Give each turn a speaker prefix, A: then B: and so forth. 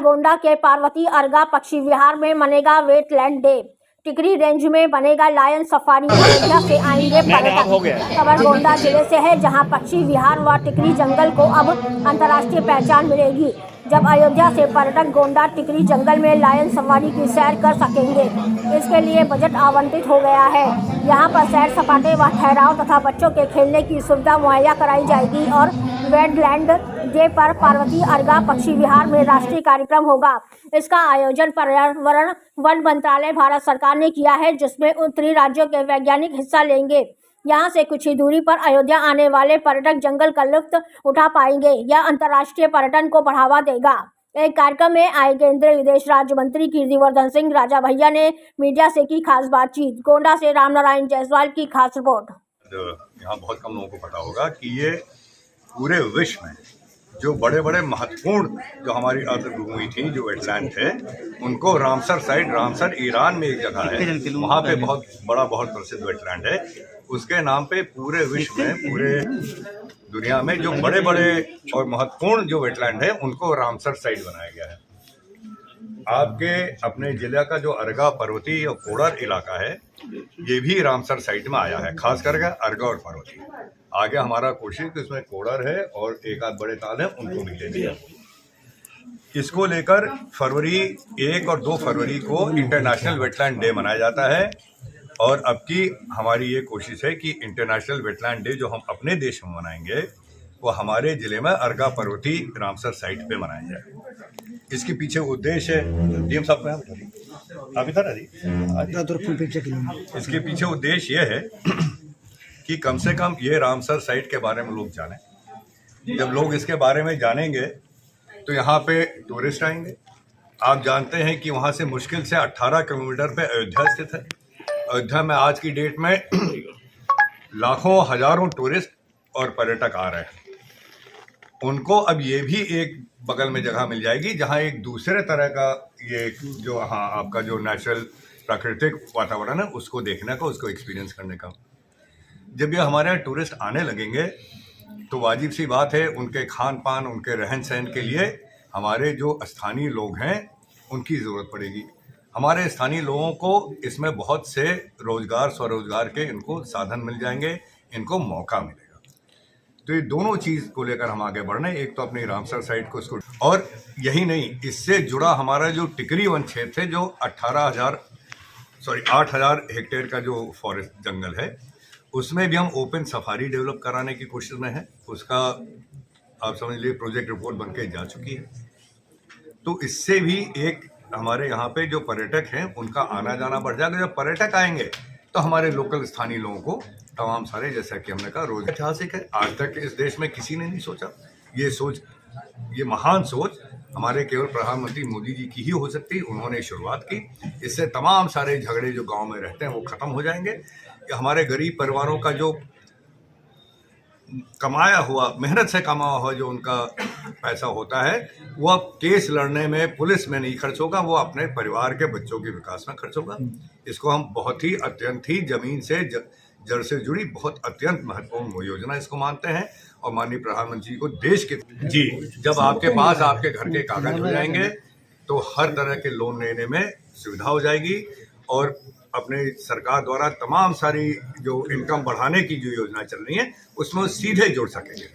A: गोंडा के पार्वती अर्गा पक्षी विहार में मनेगा वेटलैंड डे। टिकरी रेंज में बनेगा लायन सफारी। अयोध्या से आएंगे पर्यटक। खबर गोंडा जिले से है, जहां पक्षी विहार व टिकरी जंगल को अब अंतर्राष्ट्रीय पहचान मिलेगी। जब अयोध्या से पर्यटक गोंडा टिकरी जंगल में लायन सफारी की सैर कर सकेंगे। इसके लिए बजट आवंटित हो गया है। यहां पर सैर सपाटे व ठहराव तथा बच्चों के खेलने की सुविधा मुहैया कराई जाएगी और वेटलैंड डे पर पार्वती अर्गा पक्षी विहार में राष्ट्रीय कार्यक्रम होगा। इसका आयोजन पर्यावरण वन मंत्रालय भारत सरकार ने किया है, जिसमें उत्तरी राज्यों के वैज्ञानिक हिस्सा लेंगे। यहां से कुछ ही दूरी पर अयोध्या आने वाले पर्यटक जंगल का लुत्फ उठा पाएंगे। यह अंतर्राष्ट्रीय पर्यटन को बढ़ावा देगा। एक कार्यक्रम में आए केंद्रीय विदेश राज्य मंत्री कीर्तिवर्धन सिंह राजा भैया ने मीडिया से की खास बातचीत। गोंडा से रामनारायण जायसवाल की खास रिपोर्ट।
B: यहाँ बहुत कम लोगों को पता होगा कि ये पूरे विश्व में जो बड़े बड़े महत्वपूर्ण जो हमारी अर्धभूमि थी, जो वेटलैंड थे, उनको रामसर साइट, रामसर ईरान में एक जगह है, वहाँ पे बहुत बड़ा बहुत प्रसिद्ध वेटलैंड है। उसके नाम पे पूरे विश्व में, पूरे दुनिया में जो बड़े बड़े और महत्वपूर्ण जो वेटलैंड है, उनको रामसर साइट बनाया गया है। आपके अपने जिले का जो अर्गा पर्वती और कोडर इलाका है, ये भी रामसर साइट में आया है, खास करके अर्गा और पर्वती। आगे हमारा कोशिश कि इसमें कोडर है और एक आध बड़े ताल है, उनको भी ले लिया। इसको लेकर फरवरी 1 और 2 फरवरी को इंटरनेशनल वेटलैंड डे मनाया जाता है। और अब की हमारी ये कोशिश है कि इंटरनेशनल वेटलैंड डे जो हम अपने देश में मनाएंगे, वो हमारे जिले में अर्गा पर्वती रामसर साइट पे मनाया जाए। इसके पीछे उद्देश्य है, डीएम साहब आप इधर आ रही, इसके पीछे उद्देश्य ये है कि कम से कम ये रामसर साइट के बारे में लोग जानें। जब लोग इसके बारे में जानेंगे तो यहाँ पे टूरिस्ट आएंगे। आप जानते हैं कि वहाँ से मुश्किल से 18 किलोमीटर पे अयोध्या स्थित है। अयोध्या में आज की डेट में लाखों हजारों टूरिस्ट और पर्यटक आ रहे हैं। उनको अब ये भी एक बगल में जगह मिल जाएगी जहाँ एक दूसरे तरह का ये जो आपका जो नेचुरल प्राकृतिक वातावरण है, उसको देखने का, उसको एक्सपीरियंस करने का। जब ये हमारे यहाँ टूरिस्ट आने लगेंगे तो वाजिब सी बात है, उनके खान पान, उनके रहन सहन के लिए हमारे जो स्थानीय लोग हैं उनकी ज़रूरत पड़ेगी। हमारे स्थानीय लोगों को इसमें बहुत से रोजगार, स्वरोजगार के इनको साधन मिल जाएंगे, इनको मौका मिलेगा। तो ये दोनों चीज़ को लेकर हम आगे बढ़ रहे हैं। एक तो अपनी रामसर साइट को इसको, और यही नहीं, इससे जुड़ा हमारा जो टिकरी वन क्षेत्र है, जो 8,000 हेक्टेयर का जो फॉरेस्ट जंगल है, उसमें भी हम ओपन सफारी डेवलप कराने की कोशिश में है। उसका आप समझ लीजिए प्रोजेक्ट रिपोर्ट बन के जा चुकी है। तो इससे भी एक हमारे यहाँ पे जो पर्यटक हैं उनका आना जाना बढ़ जाएगा। जब पर्यटक आएंगे तो हमारे लोकल स्थानीय लोगों को तमाम सारे, जैसा कि हमने कहा, रोज ऐतिहासिक है। आज तक इस देश में किसी ने नहीं सोचा। ये महान सोच हमारे केवल प्रधानमंत्री मोदी जी की ही हो सकती है। उन्होंने शुरुआत की। इससे तमाम सारे झगड़े जो गांव में रहते हैं वो खत्म हो जाएंगे। हमारे गरीब परिवारों का जो कमाया हुआ, मेहनत से कमाया हुआ जो उनका पैसा होता है, वो अब केस लड़ने में, पुलिस में नहीं खर्च होगा, वो अपने परिवार के बच्चों के विकास में खर्च होगा। इसको हम बहुत ही अत्यंत ही जमीन से जड़ से जुड़ी बहुत अत्यंत महत्वपूर्ण योजना इसको मानते हैं। और माननीय प्रधानमंत्री को देश के जब आपके पास आपके घर के कागज हो जाएंगे तो हर तरह के लोन लेने में सुविधा हो जाएगी। और अपने सरकार द्वारा तमाम सारी जो इनकम बढ़ाने की जो योजना चल रही है, उसमें सीधे जुड़ सकेंगे।